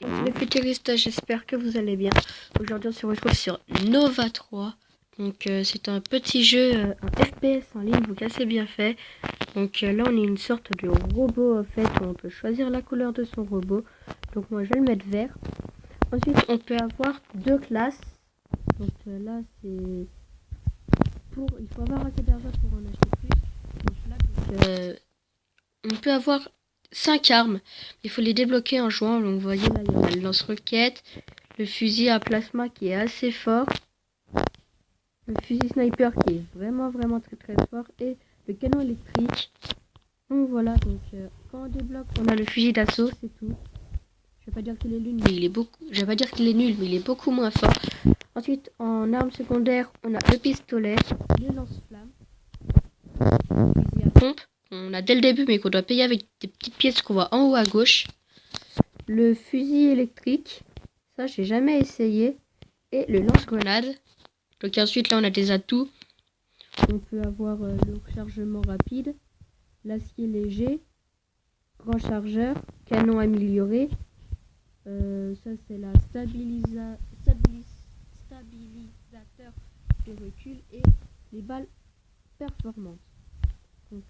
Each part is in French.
Les futuristes, j'espère que vous allez bien. Aujourd'hui, on se retrouve sur Nova 3. Donc, c'est un petit jeu, un FPS en ligne, donc assez bien fait. Donc là, on est une sorte de robot, en fait, où on peut choisir la couleur de son robot. Donc, moi, je vais le mettre vert. Ensuite, on peut avoir deux classes. Donc là, c'est il faut avoir assez d'argent pour en acheter plus. Donc là, on peut avoir 5 armes. Il faut les débloquer en jouant. Donc, vous voyez là, il y a le lance-roquette, le fusil à plasma qui est assez fort, le fusil sniper qui est vraiment très fort et le canon électrique. Donc voilà, quand on débloque, on a le fusil d'assaut, c'est tout. Je vais pas dire qu'il est nul, mais je vais pas dire qu'il est nul, mais il est beaucoup moins fort. Ensuite, en arme secondaire, on a le pistolet, le lance-flamme, le fusil à pompe. On a dès le début, mais qu'on doit payer avec des petites pièces qu'on voit en haut à gauche. Le fusil électrique, ça j'ai jamais essayé. Et le lance-grenade. Donc ensuite là on a des atouts. On peut avoir le rechargement rapide, l'acier léger, grand chargeur, canon amélioré. Ça c'est la stabilisateur de recul et les balles performantes. Donc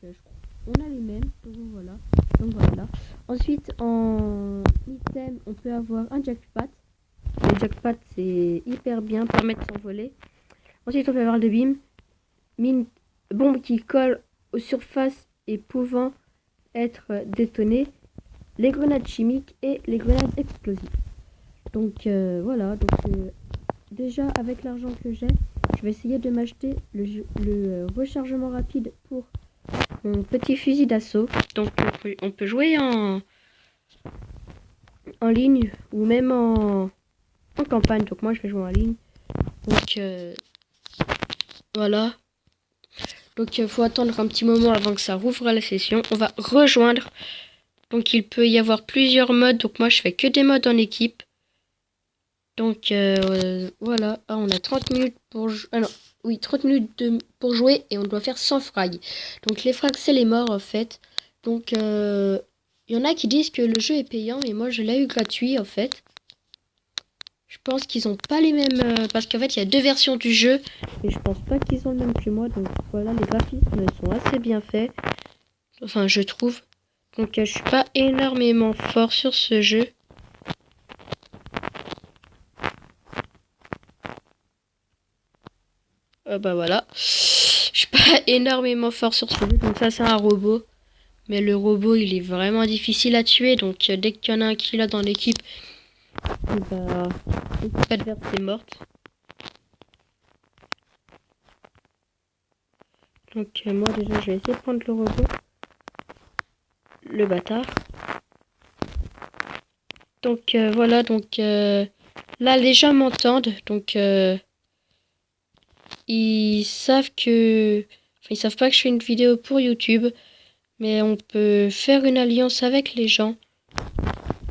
on a les mêmes. Donc voilà. Ensuite en item on peut avoir un jackpot. Le jackpot c'est hyper bien, permet de s'envoler. Ensuite on peut avoir des bombes qui collent aux surfaces et pouvant être détonnées, les grenades chimiques et les grenades explosives. Donc voilà, déjà avec l'argent que j'ai, je vais essayer de m'acheter le rechargement rapide pour mon petit fusil d'assaut. Donc on peut jouer en ligne ou même en campagne. Donc moi je vais jouer en ligne. Donc voilà. Donc il faut attendre un petit moment avant que ça rouvre la session. On va rejoindre. Donc il peut y avoir plusieurs modes. Donc moi je fais que des modes en équipe. Donc voilà. Ah, on a 30 minutes pour jouer. Ah non, oui, 30 minutes pour jouer et on doit faire 100 frags. Donc les frags c'est les morts en fait. Donc il y en a qui disent que le jeu est payant, mais moi je l'ai eu gratuit en fait. Je pense qu'ils ont pas les mêmes parce qu'en fait il y a deux versions du jeu, mais je pense pas qu'ils ont le même que moi. Donc voilà, les graphismes sont assez bien faits. Enfin je trouve. Donc je suis pas énormément fort sur ce jeu. Bah voilà. Je suis pas énormément fort sur ce jeu. Donc ça c'est un robot. Mais le robot il est vraiment difficile à tuer. Donc dès qu'il y en a un qui l'a dans l'équipe, bah l'équipe adverse est morte. Donc moi déjà je vais essayer de prendre le robot. Le bâtard. Donc voilà, là les gens m'entendent, donc ils savent que, enfin, ils savent pas que je fais une vidéo pour YouTube, mais on peut faire une alliance avec les gens.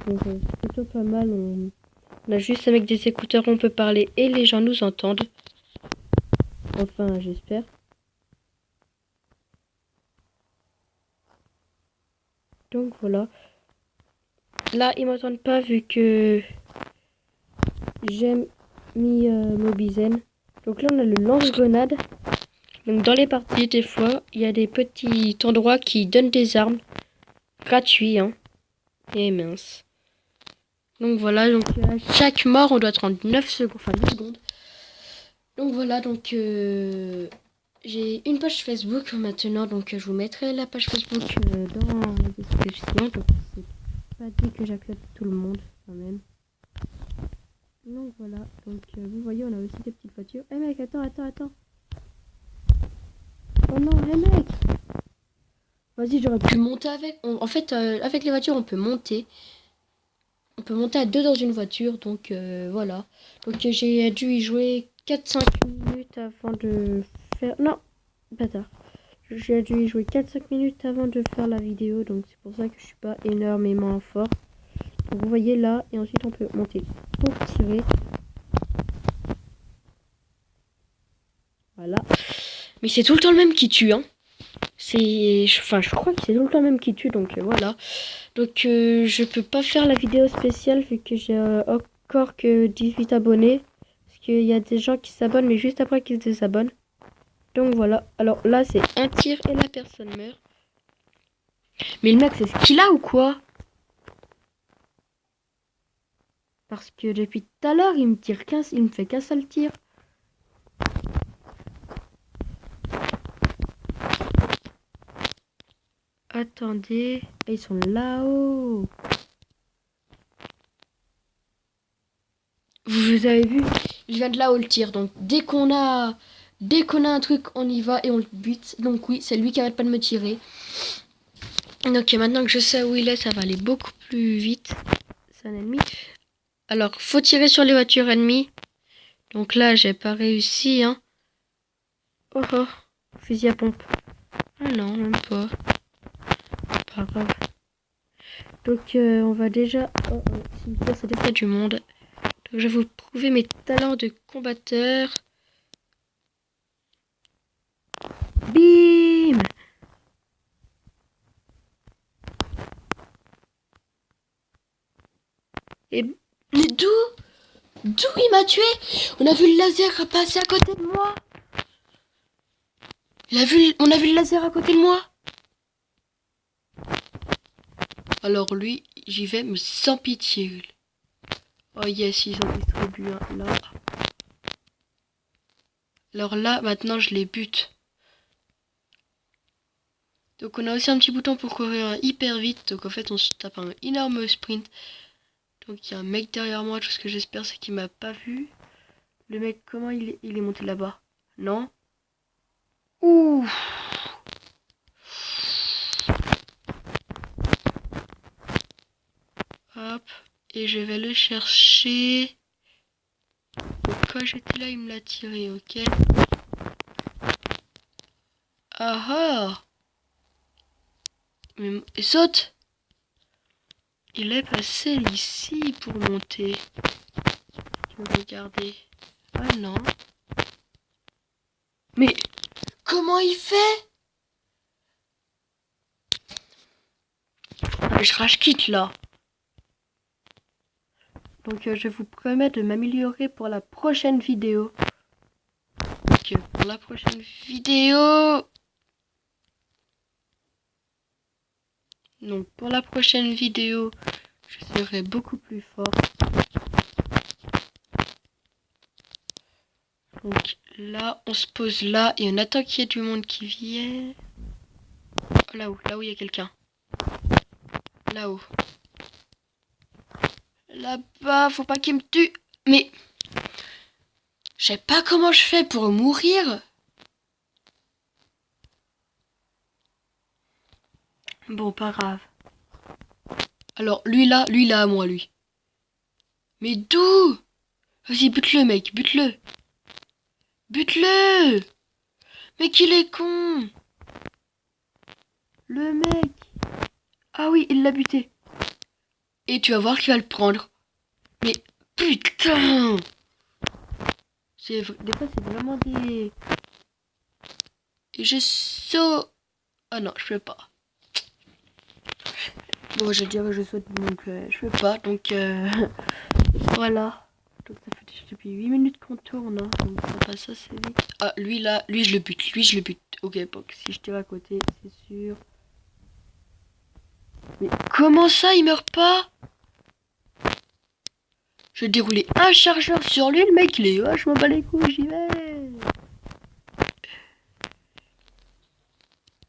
Donc c'est plutôt pas mal. On a juste avec des écouteurs, on peut parler et les gens nous entendent. Enfin, j'espère. Donc voilà. Là, ils m'entendent pas vu que j'ai mis Mobizen. Donc là, on a le lance-grenade. Donc dans les parties, des fois, il y a des petits endroits qui donnent des armes gratuits, hein. Et mince. Donc voilà, à chaque mort, on doit 39 secondes, enfin 10 secondes. Donc voilà, j'ai une page Facebook maintenant, donc je vous mettrai la page Facebook dans la description. Donc c'est pas dit que j'accepte tout le monde quand même. Donc voilà, vous voyez, on a aussi des petites voitures. Eh mec, attends. Oh non, les mecs. Vas-y, j'aurais pu monter avec. En fait, avec les voitures, on peut monter. On peut monter à deux dans une voiture, donc voilà. Donc j'ai dû y jouer 4-5 minutes avant de faire... Non, bâtard. J'ai dû y jouer 4-5 minutes avant de faire la vidéo, donc c'est pour ça que je suis pas énormément fort. Donc vous voyez là, et ensuite on peut monter pour tirer. Voilà. Mais c'est tout le temps le même qui tue, hein. Enfin, je crois que c'est tout le temps même qui tue, donc voilà. Donc je peux pas faire la vidéo spéciale vu que j'ai encore que 18 abonnés. Parce qu'il y a des gens qui s'abonnent, mais juste après qu'ils se désabonnent. Donc voilà. Alors là, c'est un tir et la personne meurt. Mais le mec, c'est ce qu'il a ou quoi? Parce que depuis tout à l'heure, il me fait qu'un seul tir. Attendez, ils sont là-haut. Vous avez vu, il vient de là-haut le tir. Donc dès qu'on a un truc, on y va et on le bute. Donc oui, c'est lui qui arrête pas de me tirer. Donc maintenant que je sais où il est, ça va aller beaucoup plus vite. C'est un ennemi. Alors, faut tirer sur les voitures ennemies. Donc là, j'ai pas réussi, hein. Oh oh, fusil à pompe. Ah non, même pas. Pas grave. Donc on va déjà... Oh, cimetière, ça dépend du monde. Donc je vais vous prouver mes talents de combatteur. Bim! Et... Mais d'où il m'a tué? On a vu le laser passer à côté de moi. On a vu le laser à côté de moi. Alors lui, j'y vais, mais sans pitié. Oh yes, ils ont distribué un là. Alors là, maintenant, je les bute. Donc on a aussi un petit bouton pour courir hyper vite. Donc en fait, on se tape un énorme sprint. Donc il y a un mec derrière moi. Tout ce que j'espère, c'est qu'il m'a pas vu. Le mec, comment il est monté là-bas? Non? Ouh! Hop. Et je vais le chercher. Donc, quand j'étais là, il me l'a tiré, ok? Ah ah! Mais saute! Il est passé ici pour monter. Regardez. Ah non. Mais comment il fait? Ah, je rage quitte là. Donc je vous promets de m'améliorer pour la prochaine vidéo. Donc pour la prochaine vidéo. Je serai beaucoup plus fort. Donc là, on se pose là et on attend qu'il y ait du monde qui vienne. Oh, là où il y a quelqu'un. Là-haut. Là-bas, faut pas qu'il me tue. Mais je sais pas comment je fais pour mourir. Bon, pas grave. Alors, lui là à moi, lui. Mais d'où? Vas-y, bute-le, mec, bute-le. Bute-le! Mais qu'il est con! Le mec! Ah oui, il l'a buté. Et tu vas voir qu'il va le prendre. Mais putain! Des fois, c'est vraiment des... Et je saute... Ah non, je peux pas. Bon, je dirais que je saute, donc je peux pas. Donc voilà. Donc ça fait depuis 8 minutes qu'on tourne. Hein, donc ça passe assez vite. Ah, lui là, lui je le bute. Ok, bon, si je tire à côté, c'est sûr. Mais comment ça, il meurt pas? Je vais dérouler un chargeur sur lui, le mec il est... Oh, je m'en bats les couilles, j'y vais.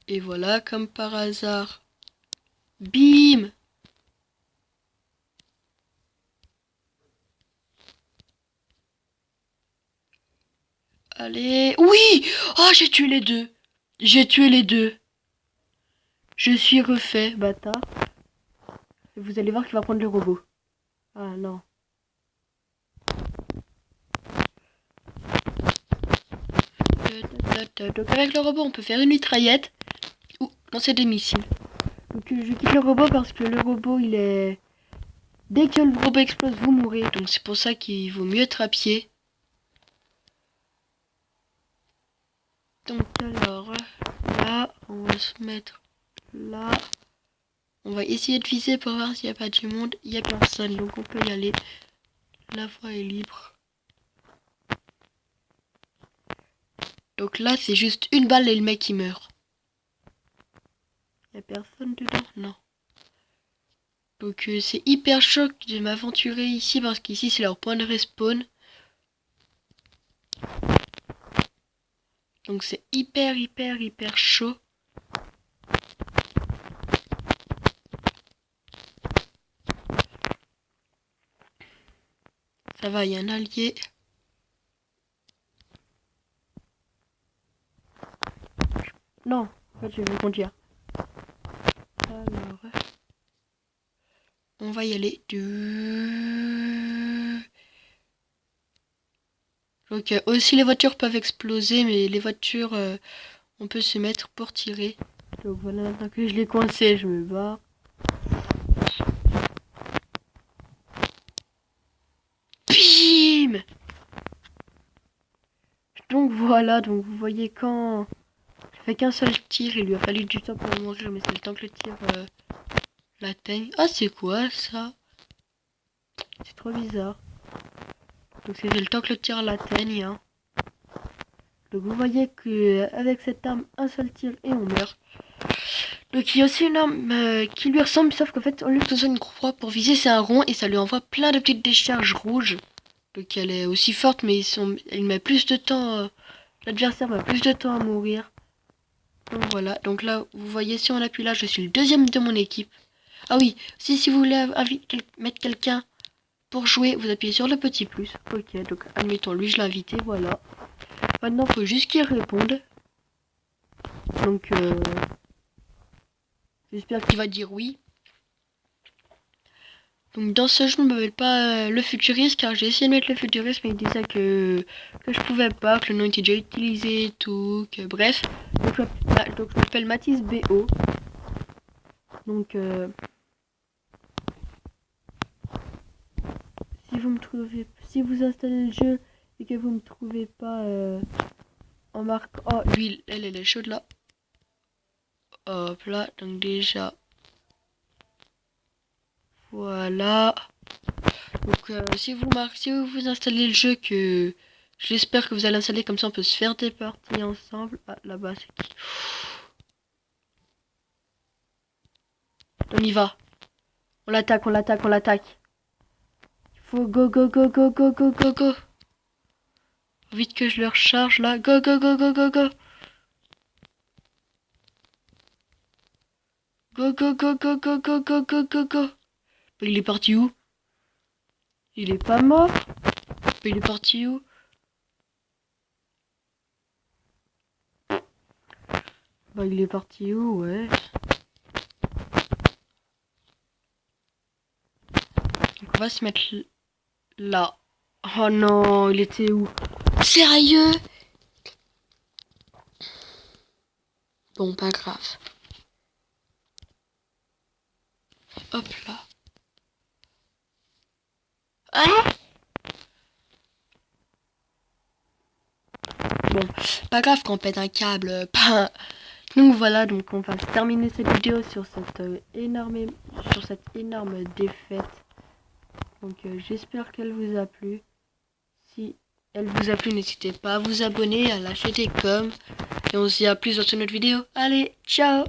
Et voilà, comme par hasard. Bim! Allez... Oui! Oh, j'ai tué les deux. Je suis refait, bâtard. Et vous allez voir qu'il va prendre le robot. Ah non. Donc avec le robot, on peut faire une mitraillette ou lancer des missiles. Donc je quitte le robot parce que le robot, il est... Dès que le robot explose, vous mourrez. Donc c'est pour ça qu'il vaut mieux être à pied. Donc alors, là... On va se mettre là. On va essayer de viser pour voir s'il n'y a pas du monde. Il n'y a personne, donc on peut y aller. La voie est libre. Donc là, c'est juste une balle et le mec il meurt. Il n'y a personne dedans? Non. Donc c'est hyper choc de m'aventurer ici parce qu'ici c'est leur point de respawn. Donc c'est hyper chaud. Ça va, il y a un allié. Non, en fait je vais conduire. Alors, on va y aller. Donc aussi les voitures peuvent exploser, mais les voitures, on peut se mettre pour tirer. Donc voilà, maintenant que je l'ai coincé, je me barre. Bim! Donc voilà, donc vous voyez quand j'ai fait qu'un seul tir, il lui a fallu du temps pour mourir, mais c'est le temps que le tir l'atteigne. Ah c'est quoi ça? C'est trop bizarre. Donc c'est le temps que le tir l'atteigne. Hein. Donc vous voyez que avec cette arme, un seul tir et on meurt. Donc il y a aussi une arme qui lui ressemble, sauf qu'en fait, au lieu de faire une croix pour viser, c'est un rond et ça lui envoie plein de petites décharges rouges. Donc elle est aussi forte, mais elle met plus de temps. L'adversaire met plus de temps à mourir. Donc voilà. Donc là, vous voyez, si on appuie là, je suis le deuxième de mon équipe. Ah oui, si vous voulez mettre quelqu'un pour jouer, vous appuyez sur le petit plus. Ok, donc admettons, lui je l'ai invité, voilà. Maintenant, il faut juste qu'il réponde. Donc, j'espère qu'il va dire oui. Donc dans ce jeu, je ne m'appelle pas le futuriste car j'ai essayé de mettre le futuriste mais il disait que je pouvais pas, que le nom était déjà utilisé et tout, que bref. Donc je m'appelle Mathis BO. Donc si vous installez le jeu et que vous me trouvez pas en marque, oh lui elle est chaude là. Hop là, donc déjà voilà. Donc si vous installez le jeu, que j'espère que vous allez installer, comme ça on peut se faire des parties ensemble. Ah là-bas c'est qui? On y va. On l'attaque. Il faut go. Vite que je le recharge là. Go. Go. Il est parti où? Il est pas mort? Il est parti où? Bah il est parti où, ouais. Donc on va se mettre là. Oh non, il était où? Sérieux? Bon, pas grave. Hop là. Ah! Bon, pas grave qu'on pète un câble. Donc voilà, donc on va terminer cette vidéo sur cette énorme défaite. Donc j'espère qu'elle vous a plu. Si elle vous a plu, n'hésitez pas à vous abonner, à lâcher des coms. Et on se dit à plus dans une autre vidéo. Allez, ciao!